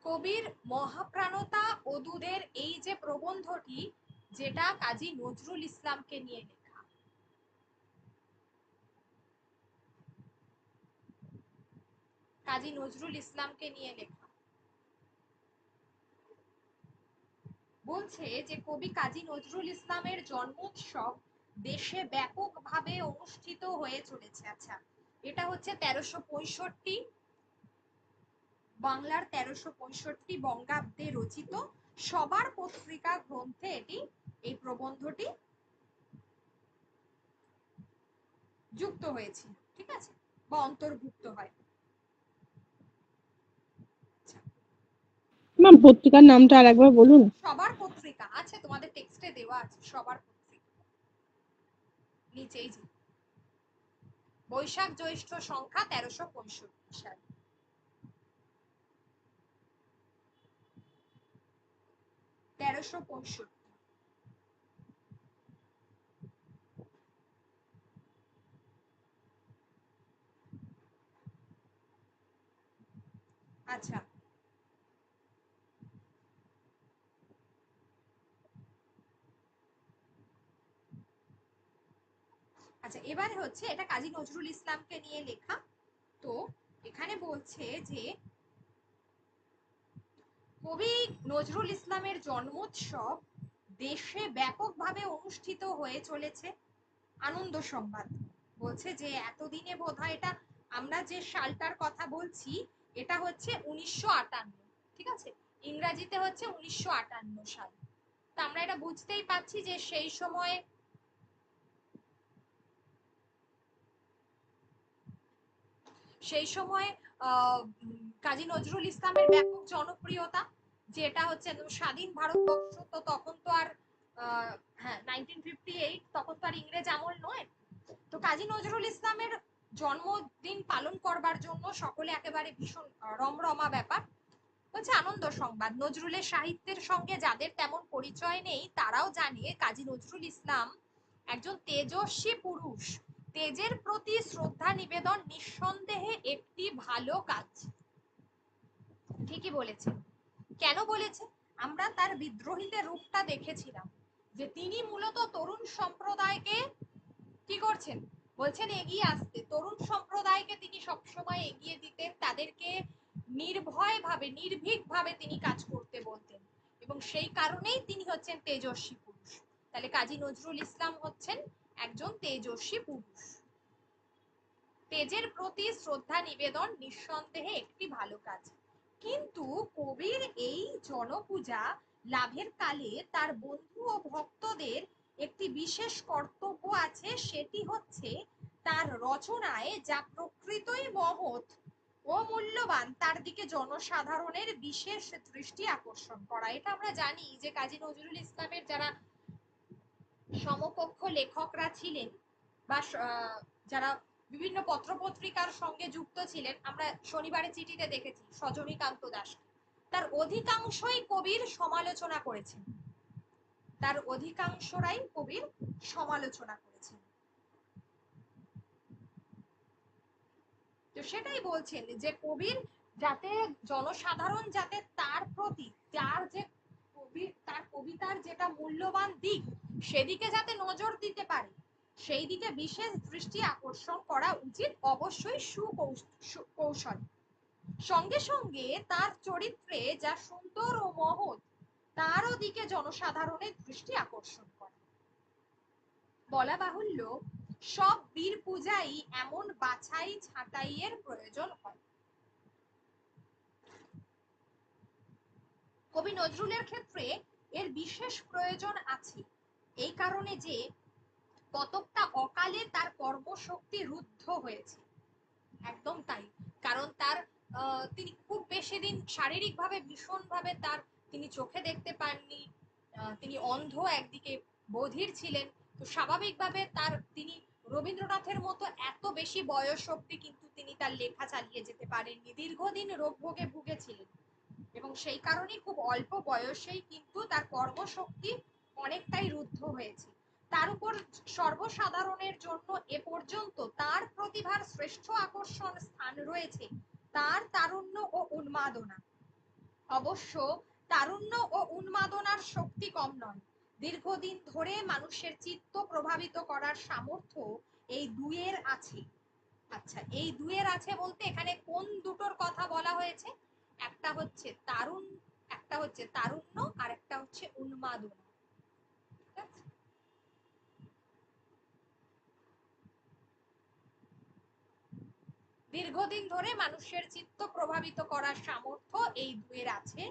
কবির মহাপ্রাণতা ও দুধের এই যে প্রবন্ধটি, যেটা কাজী নজরুল ইসলামকে নিয়ে লেখা, কাজী নজরুল ইসলামকে নিয়ে লেখা, বলছে যে কবি কাজী নজরুল ইসলামের জন্মোৎসব দেশে ব্যাপকভাবে অনুষ্ঠিত হয়ে চলেছে। আচ্ছা, এটা হচ্ছে 1365, বাংলার 1365 বঙ্গাব্দে রচিত সবার পত্রিকা গ্রন্থে এটি, এই প্রবন্ধটি যুক্ত হয়েছিল, ঠিক আছে, বা অন্তর্ভুক্ত হয়। ম্যাম পত্রিকার নামটা আরেকবার বলুন। সবার পত্রিকা আছে, তোমাদের টেক্সটে দেওয়া আছে সবার পত্রিকা, নিচেই যে বৈশাখ জ্যৈষ্ঠ সংখ্যা 1365 সাল। আচ্ছা, আচ্ছা, এবারে হচ্ছে এটা কাজী নজরুল ইসলামকে নিয়ে লেখা। তো এখানে বলছে যে কবি নজরুল ইসলামের জন্মোৎসব দেশে ব্যাপকভাবে অনুষ্ঠিত হয়ে চলেছে। আনন্দ সংবাদ বলছে যে এতদিনে বোধহয় এটা, আমরা যে সালটার কথা বলছি এটা হচ্ছে 1958, ঠিক আছে, ইংরাজিতে হচ্ছে 1958 সাল। তো আমরা এটা বুঝতেই পাচ্ছি যে সেই সময় কাজী নজরুল ইসলামের ব্যাপক জনপ্রিয়তা, যেটা হচ্ছে স্বাধীন ভারতবর্ষ, তো তখন তো আর হ্যাঁ 1958, তখন তো আর ইংরেজ আমল নয়। তো কাজী নজরুল ইসলামের জন্মদিন পালন করবার জন্য সকলে একেবারে ভীষণ রমরমা ব্যাপার। বলছে আনন্দ সংবাদ, নজরুলের সাহিত্যের সঙ্গে যাদের তেমন পরিচয় নেই তারাও জানে কাজী নজরুল ইসলাম একজন তেজস্বী পুরুষ। তেজের প্রতি শ্রদ্ধা নিবেদন নিঃসন্দেহে একটি ভালো কাজ। ঠিকই বলেছে। কেন বলেছে? আমরা তার বিদ্রোহীদের রূপটা দেখেছিলাম, যে তিনি মূলত তরুণ সম্প্রদায়কে কি করছেন, বলছেন এগিয়ে আসতে, তরুণ সম্প্রদায়কে তিনি সবসময় এগিয়ে দিতেন, তাদেরকে নির্ভয় ভাবে নির্ভীক ভাবে তিনি কাজ করতে বলতেন, এবং সেই কারণেই তিনি হচ্ছেন তেজস্বী পুরুষ। তাহলে কাজী নজরুল ইসলাম হচ্ছেন একজন তেজস্বী পুরুষ। তেজের প্রতি শ্রদ্ধা নিবেদন নিঃসন্দেহে একটি ভালো কাজ, কিন্তু কবির এই জনপূজা লাভের কালে তার বন্ধু ও ভক্তদের একটি বিশেষ কর্তব্য আছে, সেটি হচ্ছে তার রচনায় যা প্রকৃতই মহৎ ও মূল্যবান তার দিকে জনসাধারণের বিশেষ দৃষ্টি আকর্ষণ করা। এটা আমরা জানি যে কাজী নজরুল ইসলামের যারা সমকক্ষ লেখকরা ছিলেন, বা যারা বিভিন্ন পত্রপত্রিকার সঙ্গে যুক্ত ছিলেন, আমরা শনিবারের চিঠিতে দেখেছি সজনীকান্ত দাস, তার অধিকাংশই কবির সমালোচনা করেছেন, তার অধিকাংশরাই কবির সমালোচনা করেছেন। তো সেটাই বলছেন যে কবির যাতে জনসাধারণ যাতে তার প্রতি, তার যে তার কবিতার যেটা মূল্যবান দিক সেদিকে যাতে নজর দিতে পারে, সেই দিকে বিশেষ দৃষ্টি আকর্ষণ করা উচিত, অবশ্যই সুকৌশল। সঙ্গে সঙ্গে তার চরিত্রে যা সুন্দর ও মহৎ তারও দিকে জনসাধারণের দৃষ্টি আকর্ষণ করা। বলা বাহুল্য সব বীর পূজাই এমন বাছাই ছাঁটাইয়ের প্রয়োজন হয়। কবি নজরুলের ক্ষেত্রে এর বিশেষ প্রয়োজন আছে, এই কারণে যে কতকটা অকালে তার কর্মশক্তি রুদ্ধ হয়েছে। একদম তাই, কারণ তার তিনি খুব বেশি দিন শারীরিকভাবে ভীষণভাবে তার, তিনি চোখে দেখতে পাননি, তিনি অন্ধ, একদিকে বধির ছিলেন। তো স্বাভাবিকভাবে তিনি রবীন্দ্রনাথের মতো এত বেশি বয়স অব্দি কিন্তু তিনি তার লেখা চালিয়ে যেতে পারেননি, দীর্ঘদিন রোগ ভোগে ভুগেছিলেন, এবং সেই কারণেই খুব অল্প বয়সেই কিন্তু তার কর্মশক্তি অনেকটাই রুদ্ধ হয়েছে। তার উপর সর্বসাধারণের জন্য এ পর্যন্ত তার প্রতিভার শ্রেষ্ঠ আকর্ষণ স্থান রয়েছে তার তারুণ্য ও উন্মাদনা, অবশ্য তারুণ্য ও উন্মাদনার শক্তি কম নয়। দীর্ঘদিন ধরে মানুষের চিত্ত প্রভাবিত করার সামর্থ্য এই দুয়ের আছে। আচ্ছা, এই দুয়ের আছে বলতে এখানে কোন দুটোর কথা বলা হয়েছে? একটা হচ্ছে তারুণ্য আর একটা হচ্ছে উন্মাদনা। ঠিক আছে? দীর্ঘদিন ধরে মানুষের চিত্ত প্রভাবিত করার সামর্থ্য এই দুয়ের আছে।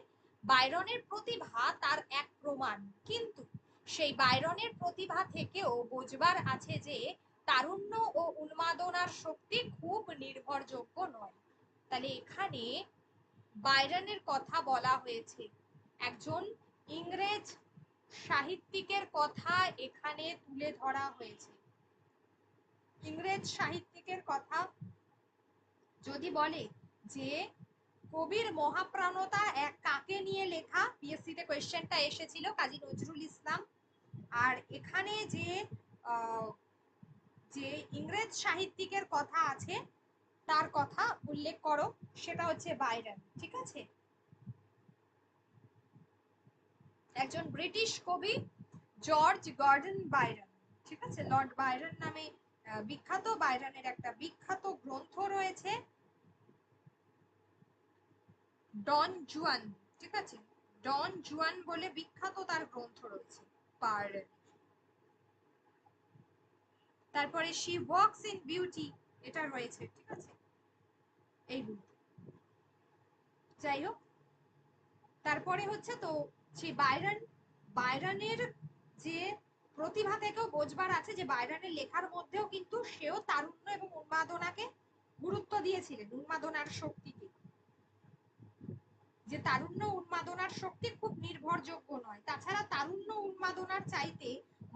বাইরনের প্রতিভা তার এক প্রমাণ, কিন্তু সেই বাইরনের প্রতিভা থেকেও বোঝবার আছে যে তারুণ্য ও উন্মাদনার শক্তি খুব নির্ভরযোগ্য নয়। তাহলে এখানে বাইরনের কথা বলা হয়েছে, একজন ইংরেজ সাহিত্যিকের কথা এখানে তুলে ধরা হয়েছে। ইংরেজ সাহিত্যিকের কথা যদি বলে যে কবির মহাপ্রাণতা এক কাকে নিয়ে লেখা, পিএসসি তে কোশ্চেনটা এসেছিল, কাজী নজরুল ইসলাম। আর এখানে যে যে ইংরেজ সাহিত্যিকের কথা আছে তার কথা উল্লেখ করো, সেটা হচ্ছে বাইরন। ঠিক আছে? একজন ব্রিটিশ কবি জর্জ গর্ডন বাইরন। ঠিক আছে? লর্ড বাইরন নামে বিখ্যাত। বাইরনের একটা বিখ্যাত গ্রন্থ রয়েছে ডন জুয়ান। ঠিক আছে? ডন জুয়ান বলে বিখ্যাত তার গ্রন্থ রয়েছে বাইরন। তারপরে শি ওয়াকস ইন বিউটি, এটা রয়েছে। ঠিক আছে? এইগুলো যাই হোক, তারপরে হচ্ছে তো সেই বাইরনের যে প্রতিভা থেকেও বোঝবার আছে যে বাইরনের লেখার মধ্যেও কিন্তু সেও তারুণ্য এবং উন্মাদনাকে গুরুত্ব দিয়েছিলেন, উন্মাদনার শক্তিকে, যে তারুণ্য উন্মাদনার শক্তি খুব নির্ভরযোগ্য নয়। তাছাড়া তারুণ্য উন্মাদনার চাইতে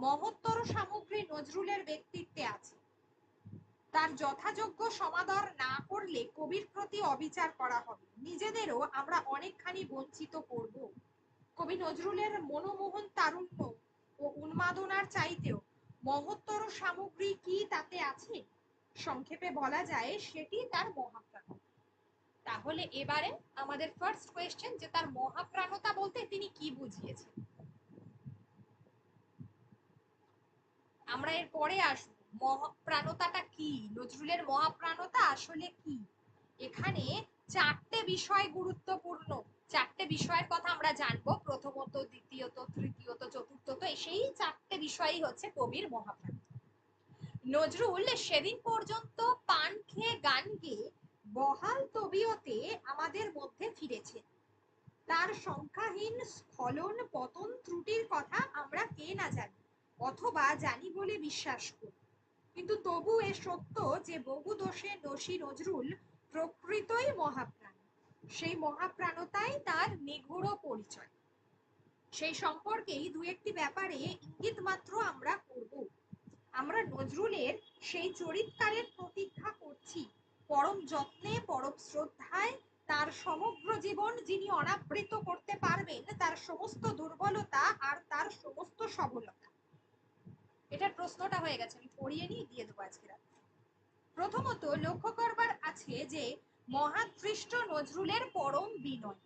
মহত্তর সামগ্রী নজরুলের ব্যক্তিত্বে আছে। তার যথাযোগ্য সমাদর না করলে কবির প্রতি অবিচার করা হবে, নিজেদেরও আমরা অনেকখানি বঞ্চিত করব। কবি নজরুলের মনোমোহন তারুণ্য ও উন্মাদনার চাইতেও মহত্তর সামগ্রী কি তাতে আছে? সংক্ষেপে বলা যায় সেটি তার মহাপ্রাণ। তাহলে এবারে আমাদের ফার্স্ট কোয়েশ্চেন, যে তার মহাপ্রাণতা বলতে তিনি কি বুঝিয়েছেন। আমরা এর পরে আসবো মহাপ্রাণতাটা কি, নজরুলের মহাপ্রাণতা আসলে কি। এখানে চারটে বিষয় গুরুত্বপূর্ণ, চারটে বিষয়ের কথা আমরা জানবো, প্রথমত, দ্বিতীয়ত, তৃতীয়ত, চতুর্থত। সেই চারটে বিষয়ই হচ্ছে কবির মহাপ্রাণ। নজরুল সেদিন পর্যন্ত পান খেয়ে গান গেয়ে বহাল তবিয়তে আমাদের মধ্যে ফিরেছে। তার সংখ্যাহীন স্খলন পতন ত্রুটির কথা আমরা কে না জানি, অথবা জানি বলে বিশ্বাস করি। কিন্তু তবু এ সত্য যে বহু দোষে দোষী নজরুল প্রকৃতই মহাপ্রাণ। সেই মহাপ্রাণতাই তার নিগূঢ় পরিচয়। সেই সম্পর্কেই দু একটি ব্যাপারে ইঙ্গিত মাত্র আমরা করব। আমরা নজরুলের সেই চরিতকারের প্রতীক্ষা করছি, পরম যত্নে পরম শ্রদ্ধায় তার সমগ্র জীবন যিনি অনাবৃত করতে পারবেন, তার সমস্ত দুর্বলতা আর তার সমস্ত সবলতা। এটার প্রশ্নটা হয়ে গেছে, আমি পড়িয়ে নিয়ে দিয়ে দেবো আজকে রাতে। প্রথমত লক্ষ্য করবার আছে যে মহাদৃষ্ট নজরুলের পরম বিনয়।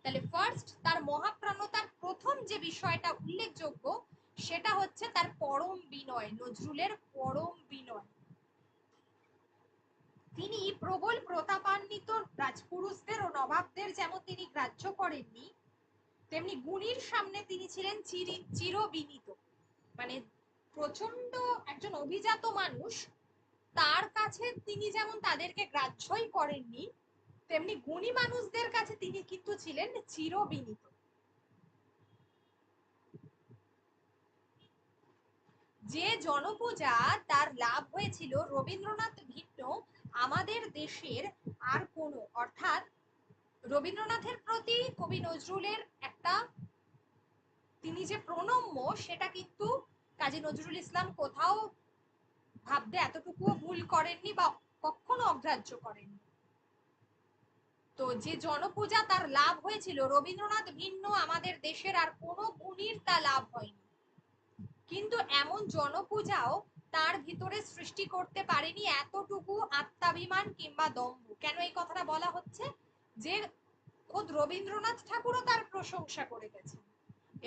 তাহলে ফার্স্ট তার মহাপ্রাণতার প্রথম যে বিষয়টা উল্লেখযোগ্য সেটা হচ্ছে তার পরম বিনয়, নজরুলের পরম বিনয়। তিনি প্রবল প্রতাপান্বিত রাজপুরুষদের ও নবাবদের যেমন তিনি গ্রাহ্য করেননি, তেমনি গুণীর সামনে তিনি ছিলেন চিরবিনীত। মানে প্রচন্ড একজন অভিজাত মানুষ, তার কাছে তিনি যেমন তাদেরকে গ্রাহ্যই করেননি, তেমনি গুণী মানুষদের কাছে তিনি কিন্তু ছিলেন চিরবিনীত। যে জনপূজা তার লাভ হয়েছিল রবীন্দ্রনাথ ভিন্ন আমাদের দেশের আর কোনো, অর্থাৎ রবীন্দ্রনাথের প্রতি কবি নজরুলের একটা তিনি যে প্রণম্য, সেটা কিন্তু কাজী নজরুল ইসলাম কোথাও ভাবতে এতটুকুও ভুল করেননি বা কখনো অগ্রাহ্য করেননি। তো যে জনপূজা তার লাভ হয়েছিল রবীন্দ্রনাথ ভিন্ন আমাদের দেশের আর কোনো গুণীর তা লাভ হয়নি, কিন্তু এমন জনপূজাও তার ভিতরে সৃষ্টি করতে পারেনি এতটুকু আত্মাভিমান কিংবা দম্ভ। কেন এই কথাটা বলা হচ্ছে? যে খোদ রবীন্দ্রনাথ ঠাকুরও তার প্রশংসা করে গেছেন,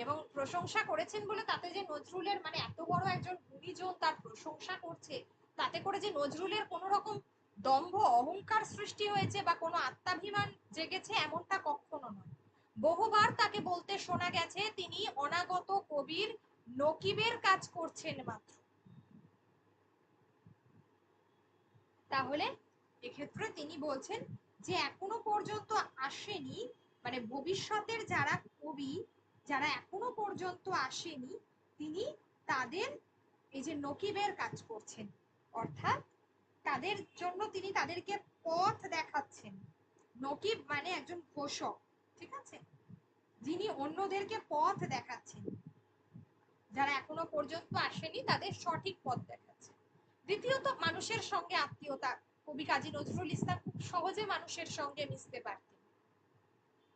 এবং প্রশংসা করেছেন বলে তাতে যে নজরুলের মানে এত বড় একজন গুণীজন তার প্রশংসা করছে, তাতে করে যে নজরুলের কোনো রকম দম্ভ অহংকার সৃষ্টি হয়েছে বা কোনো আত্মাভিমান জেগেছে এমনটা কখনো নয়। বহুবার তাকে বলতে শোনা গেছে তিনি অনাগত কবির নকিবের কাজ করছেন মাত্র। তাহলে এক্ষেত্রে তিনি বলছেন যে এখনো পর্যন্ত আসেনি, মানে ভবিষ্যতের যারা কবি যারা এখনো পর্যন্ত আসেনি তিনি তাদের এই যে নকিবের কাজ করছেন, অর্থাৎ তাদের জন্য তিনি তাদেরকে পথ দেখাচ্ছেন। নকিব মানে একজন ঘোষক, ঠিক আছে, যিনি অন্যদেরকে পথ দেখাচ্ছেন, যারা এখনো পর্যন্ত আসেনি তাদের সঠিক পথ দেখাচ্ছেন। দ্বিতীয়ত মানুষের সঙ্গে আত্মীয়তা, কবি কাজী নজরুল ইসলাম খুব সহজে মানুষের সঙ্গে মিশতে পারতেন,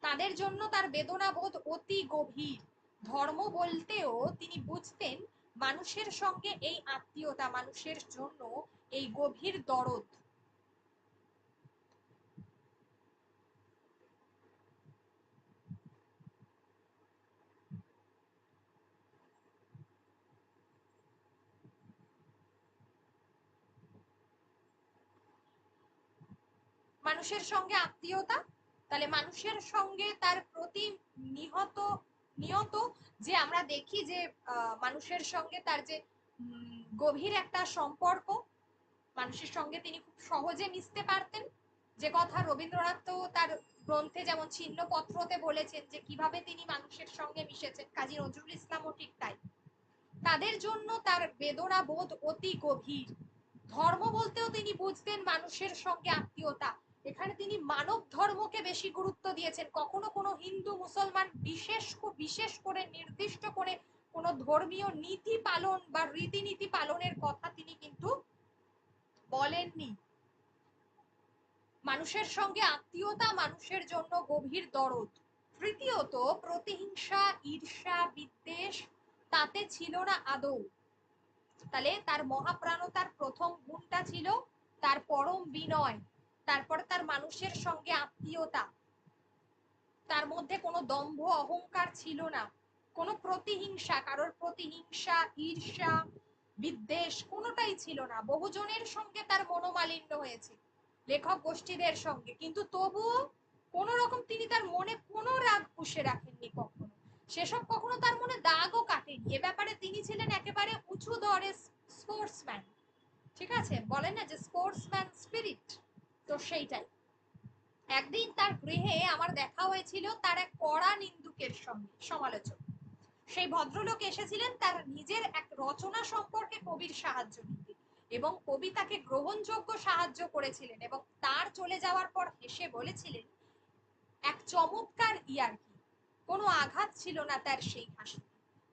তাদের জন্য তার বেদনা বোধ অতি গভীর। ধর্ম বলতেও তিনি বুঝতেন মানুষের সঙ্গে এই আত্মীয়তা, মানুষের জন্য এই গভীর দরদ। মানুষের সঙ্গে আত্মীয়তা, তাহলে মানুষের সঙ্গে তার প্রতি নিহত নিয়ত যে আমরা দেখি যে মানুষের সঙ্গে তার যে গভীর একটা সম্পর্ক, মানুষের সঙ্গে তিনি খুব সহজে মিশতে পারতেন, যে কথা রবীন্দ্রনাথ তো তার গ্রন্থে যেমন ছিন্নপত্রতে বলেছেন যে কিভাবে তিনি মানুষের সঙ্গে মিশেছেন, কাজী নজরুল ইসলামও ঠিক তাই। তাদের জন্য তার বেদনা বোধ অতি গভীর। ধর্ম বলতেও তিনি বুঝতেন মানুষের সঙ্গে আত্মীয়তা, এখানে তিনি মানব ধর্মকে বেশি গুরুত্ব দিয়েছেন, কখনো কোনো হিন্দু মুসলমান বিশেষ করে নির্দিষ্ট করে কোনো ধর্মীয় নীতি পালন বা রীতিনীতি পালনের কথা তিনি কিন্তু বলেননি। মানুষের সঙ্গে আত্মীয়তা, মানুষের জন্য গভীর দরদ। তৃতীয়ত প্রতিহিংসা, ঈর্ষা, বিদ্বেষ তাতে ছিল না আদৌ। তাহলে তার মহাপ্রাণতার প্রথম গুণটা ছিল তার পরম বিনয়, তারপর তার মানুষের সঙ্গে আত্মীয়তা, তার মধ্যে কোনো দম্ভ অহংকার ছিল না, কোনো প্রতিহিংসা, কারোর প্রতিহিংসা, ঈর্ষা, বিদ্বেষ কোনোটাই ছিল না। বহুজনের সঙ্গে তার মনোমালিন্য হয়েছে, লেখক গোষ্ঠীদের সঙ্গে, কিন্তু তবুও কোন রকম তিনি তার মনে কোনো রাগ পুষে রাখেননি কখনো, সেসব কখনো তার মনে দাগও কাটেনি। এ ব্যাপারে তিনি ছিলেন একেবারে উঁচু দরের স্পোর্টসম্যান, ঠিক আছে, বলে না যে স্পোর্টসম্যান স্পিরিট, তো সেইটাই। একদিন তার গৃহে আমার দেখা হয়েছিল তার এক কড়া নিন্দুকের সঙ্গে, সমালোচক। সেই ভদ্রলোক এসেছিলেন তার নিজের এক রচনা সম্পর্কে কবির সাহায্য নিতে, এবং কবি তাকে গ্রহণযোগ্য সাহায্য করেছিলেন, এবং তার চলে যাওয়ার পর হেসে বলেছিলেন এক চমৎকার ইয়ার্কি, কোনো আঘাত ছিল না তার সেই হাসি,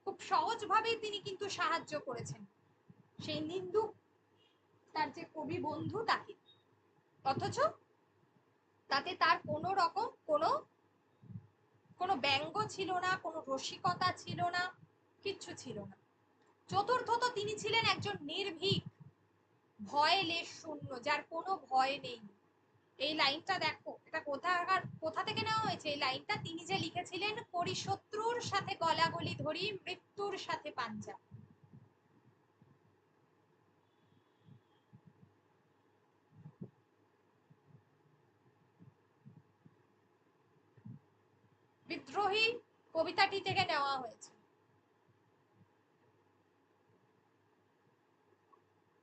খুব সহজভাবেই তিনি কিন্তু সাহায্য করেছেন সেই নিন্দুক, তার যে কবি বন্ধু তাকে, অথচ তাতে তার কোনো রকম কোনো ব্যঙ্গ ছিল না, কোনো রসিকতা ছিল না, কিচ্ছু ছিল না। চতুর্থত তিনি ছিলেন একজন নির্ভীক, ভয় লেশ শূন্য, যার কোনো ভয় নেই। এই লাইনটা দেখো, এটা কোথা থেকে নেওয়া হয়েছে এই লাইনটা, তিনি যে লিখেছিলেন করি শত্রুর সাথে গলাগলি ধরি মৃত্যুর সাথে পাঞ্জা। বিদ্রোহী কবিতাটি থেকে নেওয়া হয়েছে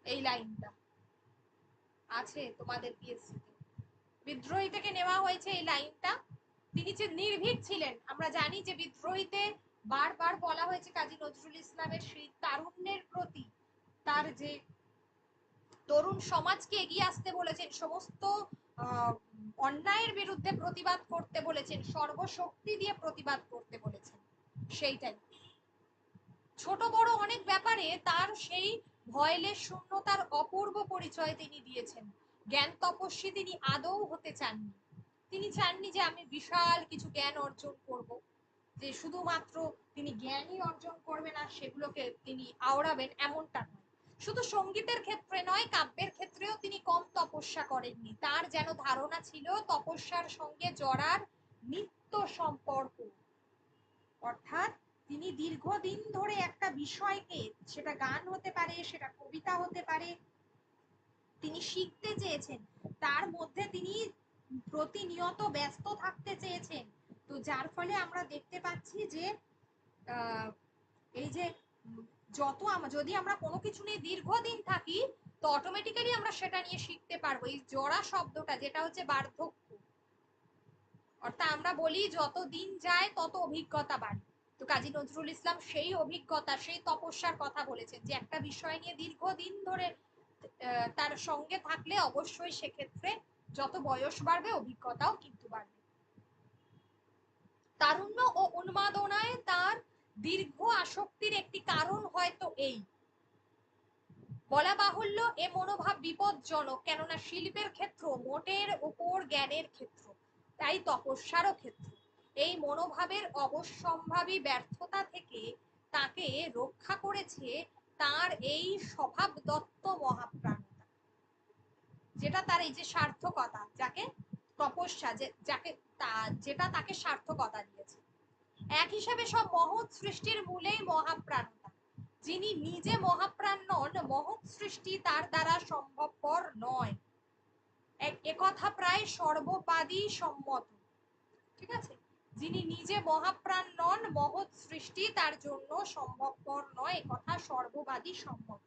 এই লাইনটা, আছে তোমাদের পিএসসিতে, বিদ্রোহী থেকে নেওয়া হয়েছে এই লাইনটা। তিনি যে নির্ভীক ছিলেন, আমরা জানি যে বিদ্রোহীতে বারবার বলা হয়েছে কাজী নজরুল ইসলামের সেই তারুণ্যের প্রতি, তার যে তরুণ সমাজকে এগিয়ে আসতে বলেছেন, সমস্ত অন্যায়ের বিরুদ্ধে প্রতিবাদ করতে বলেছেন, সর্বশক্তি দিয়ে প্রতিবাদ করতে বলেছেন, সেইটাই। ছোট বড় অনেক ব্যাপারে তার সেই ভয়লেস শূন্যতার অপূর্ব পরিচয় তিনি দিয়েছেন। জ্ঞান তপস্বী তিনি আদৌ হতে চাননি, তিনি চাননি যে আমি বিশাল কিছু জ্ঞান অর্জন করব, যে শুধুমাত্র তিনি জ্ঞানই অর্জন করবেন আর সেগুলোকে তিনি আওড়াবেন, এমনটা নয়। শুধু সঙ্গীতের ক্ষেত্রে নয়, কাব্যের ক্ষেত্রেও তিনি কম তপস্যা করেননি। তার যেন ধারণা ছিল তপস্যার সঙ্গে জড়ার নিত্য সম্পর্ক, অর্থাৎ তিনি দীর্ঘদিন ধরে একটা বিষয়কে, সেটা গান হতে পারে, সেটা কবিতা হতে পারে, তিনি শিখতে চেয়েছেন, তার মধ্যে তিনি প্রতিনিয়ত ব্যস্ত থাকতে চেয়েছেন। তো যার ফলে আমরা দেখতে পাচ্ছি যে এই যে যদি আমরা কোনো কিছু নিয়ে দীর্ঘদিন থাকি, তো অটোমেটিক্যালি আমরা সেটা নিয়ে শিখতে পারবো। এই জড়া শব্দটা, যেটা হচ্ছে বার্ধক্য, অর্থাৎ আমরা বলি যত দিন যায় তত অভিজ্ঞতা বাড়ে। তো কাজী নজরুল ইসলাম সেই অভিজ্ঞতা, সেই তপস্যার কথা বলেছেন যে একটা বিষয় নিয়ে দীর্ঘদিন ধরে তার সঙ্গে থাকলে অবশ্যই সেক্ষেত্রে যত বয়স বাড়বে অভিজ্ঞতাও কিন্তু বাড়বে। তারুণ্য ও উন্মাদনায় তার দীর্ঘ আসক্তির একটি কারণ হয়তো এই। বলা বাহুল্য এ মনোভাব বিপজ্জনক, কেননা শিল্পের ক্ষেত্র মোটের উপর জ্ঞানের ক্ষেত্র, তাই তপস্যারও ক্ষেত্র। এই মনোভাবের অবশ্যম্ভাবী ব্যর্থতা থেকে তাকে রক্ষা করেছে তার এই স্বভাব দত্ত মহাপ্রাণতা, যেটা তার এই যে সার্থকতা, যাকে তপস্যা, যেটা তাকে সার্থকতা দিয়েছে। এক হিসাবে সব মহৎ সৃষ্টির মূলেই মহাপ্রাণতা। যিনি নিজে মহাপ্রাণ নন, মহৎ সৃষ্টি তার দ্বারা সম্ভবপর নয়, একথা প্রায় সর্ববাদী সম্মত। ঠিক আছে, যিনি নিজে মহাপ্রাণ নন, মহৎ সৃষ্টি তার জন্য সম্ভবপর নয়, একথা সর্ববাদী সম্মত।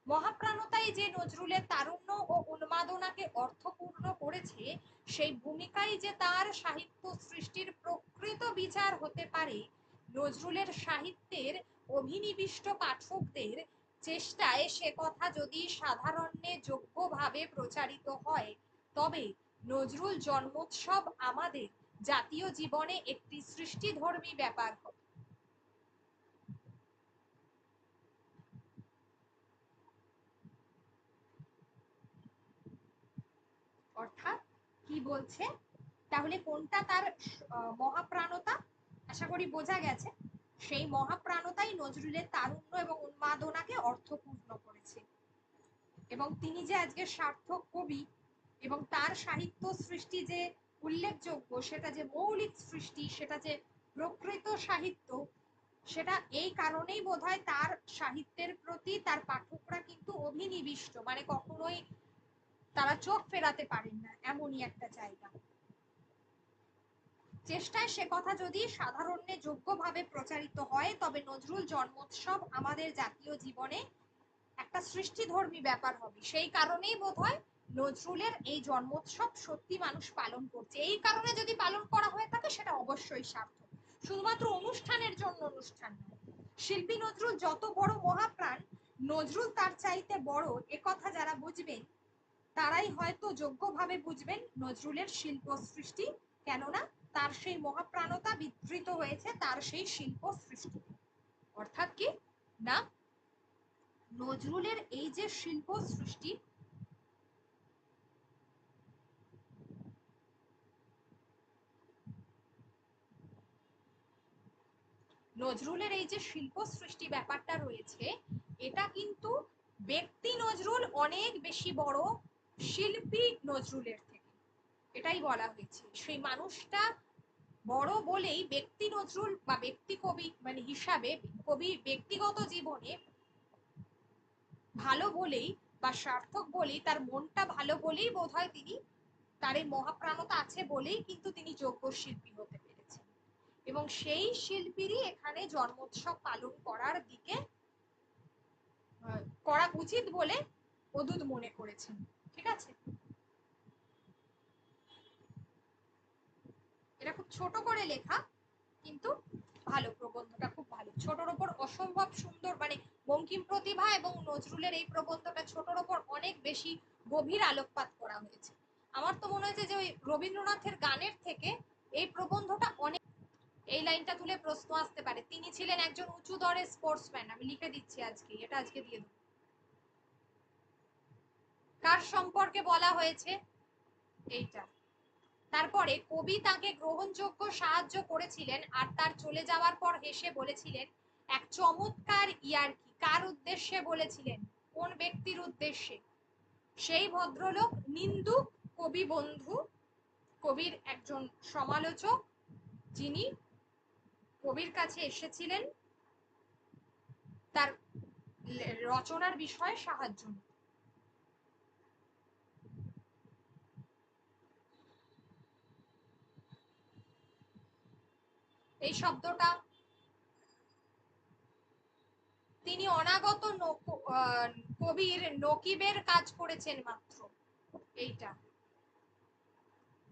মহাপ্রাণতাই যে নজরুলের তারুণ্য ও উন্মাদনাকে অর্থপূর্ণ করেছে, সেই ভূমিকাই যে তার সাহিত্য সৃষ্টির প্রকৃত বিচার হতে পারে। নজরুলের সাহিত্যের অভিনিবিষ্ট পাঠকদের চেষ্টায় সে কথা যদি সাধারণে যোগ্যভাবে প্রচারিত হয়, তবে নজরুল জন্মোৎসব আমাদের জাতীয় জীবনে একটি সৃষ্টিধর্মী ব্যাপার হবে। অর্থাৎ কি বলছে, তাহলে কোনটা তার মহাপ্রাণতা? আশা করি বোঝা গেছে। সেই মহাপ্রাণতাই নজরুলের তারুণ্য এবং উন্মাদনাকে অর্থপূর্ণ করেছে, এবং তিনি যে আজকে সার্থক কবি এবং তার সাহিত্য সৃষ্টি যে উল্লেখযোগ্য, সেটা যে মৌলিক সৃষ্টি, সেটা যে প্রকৃত সাহিত্য, সেটা এই কারণেই বোধহয় তার সাহিত্যের প্রতি তার পাঠকরা কিন্তু অভিনিবিষ্ট, মানে কখনোই তারা চোখ ফেরাতে পারেন না, এমনই একটা জায়গা। চেষ্টায় সে কথা যদি সাধারণে যোগ্যভাবে প্রচারিত হয়, তবে নজরুল জন্মোৎসব আমাদের জাতীয় জীবনে একটা সৃষ্টিধর্মী ব্যাপার হবে। সেই কারণেই বোধহয় নজরুলের এই জন্মোৎসব সত্যি মানুষ পালন করছে। এই কারণে যদি পালন করা হয়ে থাকে, সেটা অবশ্যই সার্থক, শুধুমাত্র অনুষ্ঠানের জন্য অনুষ্ঠান নয়। শিল্পী নজরুল যত বড় মহাপ্রাণ, নজরুল তার চাইতে বড়, একথা যারা বুঝবেন তারাই হয়তো যোগ্যভাবে বুঝবেন নজরুলের শিল্প সৃষ্টি, কেননা তার সেই মহাপ্রাণতা বিধৃত হয়েছে তার সেই শিল্প সৃষ্টি। অর্থাৎ কি না, নজরুলের এই যে শিল্প সৃষ্টি, নজরুলের এই যে শিল্প সৃষ্টি ব্যাপারটা রয়েছে, এটা কিন্তু ব্যক্তি নজরুল অনেক বেশি বড় শিল্পী নজরুলের থেকে, এটাই বলা হয়েছে। সেই মানুষটা বড় বলেই ব্যক্তি নজরুল বা ব্যক্তি কবি মানে হিসাবে, কবি ব্যক্তিগত জীবনে ভালো বলেই বা সার্থক বলেই, তার মনটা ভালো বলেই বোধহয় তিনি, তার এই মহাপ্রাণতা আছে বলেই কিন্তু তিনি যোগ্য শিল্পী হতে পেরেছেন, এবং সেই শিল্পীরই এখানে জন্মোৎসব পালন করার দিকে করা উচিত বলে অদূত মনে করেছেন। ঠিক আছে, এটা খুব ছোট করে লেখা, কিন্তু ভালো, প্রবন্ধটা খুব ভালো, ছোটর ওপর অসম্ভব সুন্দর, মানে বঙ্কিম প্রতিভা এবং নজরুলের এই প্রবন্ধটা ছোটর ওপর অনেক বেশি গভীর আলোকপাত করা হয়েছে। আমার তো মনে হয়েছে যে ওই রবীন্দ্রনাথের গানের থেকে এই প্রবন্ধটা অনেক। এই লাইনটা তুলে প্রশ্ন আসতে পারে, তিনি ছিলেন একজন উঁচু দরের স্পোর্টসম্যান, আমি লিখে দিচ্ছি আজকে, এটা আজকে দিয়ে দেবো। কার সম্পর্কে বলা হয়েছে এইটা। তারপরে কবি তাকে গ্রহণযোগ্য সাহায্য করেছিলেন, আর তার চলে যাওয়ার পর হেসে বলেছিলেন এক চমৎকার ইয়ার্কি। কার উদ্দেশ্যে বলেছিলেন, কোন ব্যক্তির উদ্দেশ্যে? সেই ভদ্রলোক নিন্দুক কবি বন্ধু কবির একজন সমালোচক, যিনি কবির কাছে এসেছিলেন তার রচনার বিষয়ে সাহায্য নিতে। এই শব্দটা তিনি অনাগত কবির নকিবের কাজ করেছেন মাত্র, এইটা।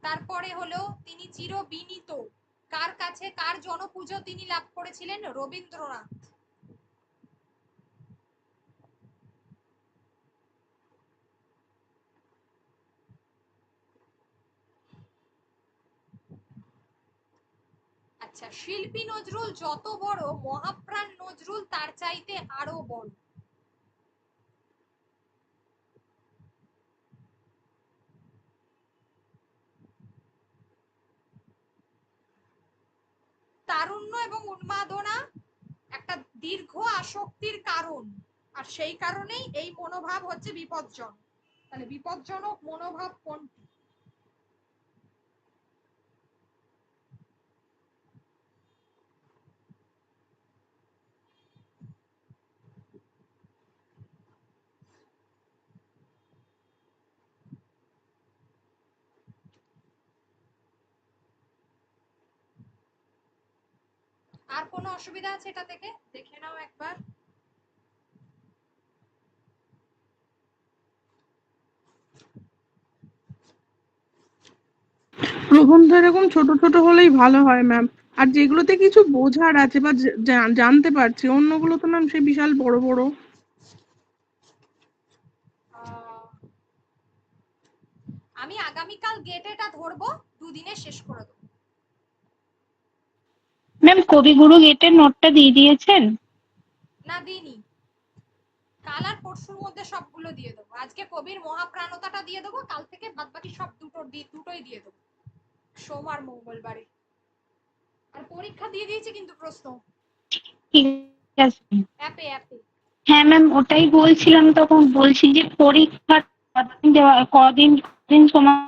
তারপরে হলো তিনি চির বিনীত, কার কাছে, কার জনপূজা তিনি লাভ করেছিলেন? রবীন্দ্রনাথ। আচ্ছা, শিল্পী নজরুল যত বড়, মহাপ্রাণ নজরুল তার চাইতে আরো বড়। তারুণ্য এবং উন্মাদনা একটা দীর্ঘ আসক্তির কারণ, আর সেই কারণেই এই মনোভাব হচ্ছে বিপজ্জনক। তাহলে বিপজ্জনক মনোভাব কোনটি? আর কোনো অসুবিধা আছে এটা থেকে? দেখে নাও একবার। প্রবন্ধ এরকম ছোট ছোট হলেই ভালো হয় ম্যাম। আর যেগুলোতে কিছু বোঝার আছে বা জানতে পারছি, অন্যগুলো তো ম্যাম সে বিশাল বড় বড়। আমি আগামীকাল গেটেটা ধরবো, দুদিনে শেষ করে দেবো। ম্যাম কবিগুরু গেটের নোটটা দিয়ে দিয়েছেন? না, দিইনি। কাল আর পরশুর মধ্যে সবগুলো দিয়ে দেবো। আজকে কবির মহাপ্রাণতাটা দিয়ে দেবো, কাল থেকে বাদবাকি সব দুটোই দিয়ে দেবো, সোম আর মঙ্গলবারে। আর পরীক্ষা দিয়ে দিয়েছে কিন্তু প্রশ্ন ঠিক আছে। অ্যাপে অ্যাপে। হ্যাঁ ম্যাম, ওটাই বলছিলাম, তখন বলছি যে পরীক্ষা কদিন সময়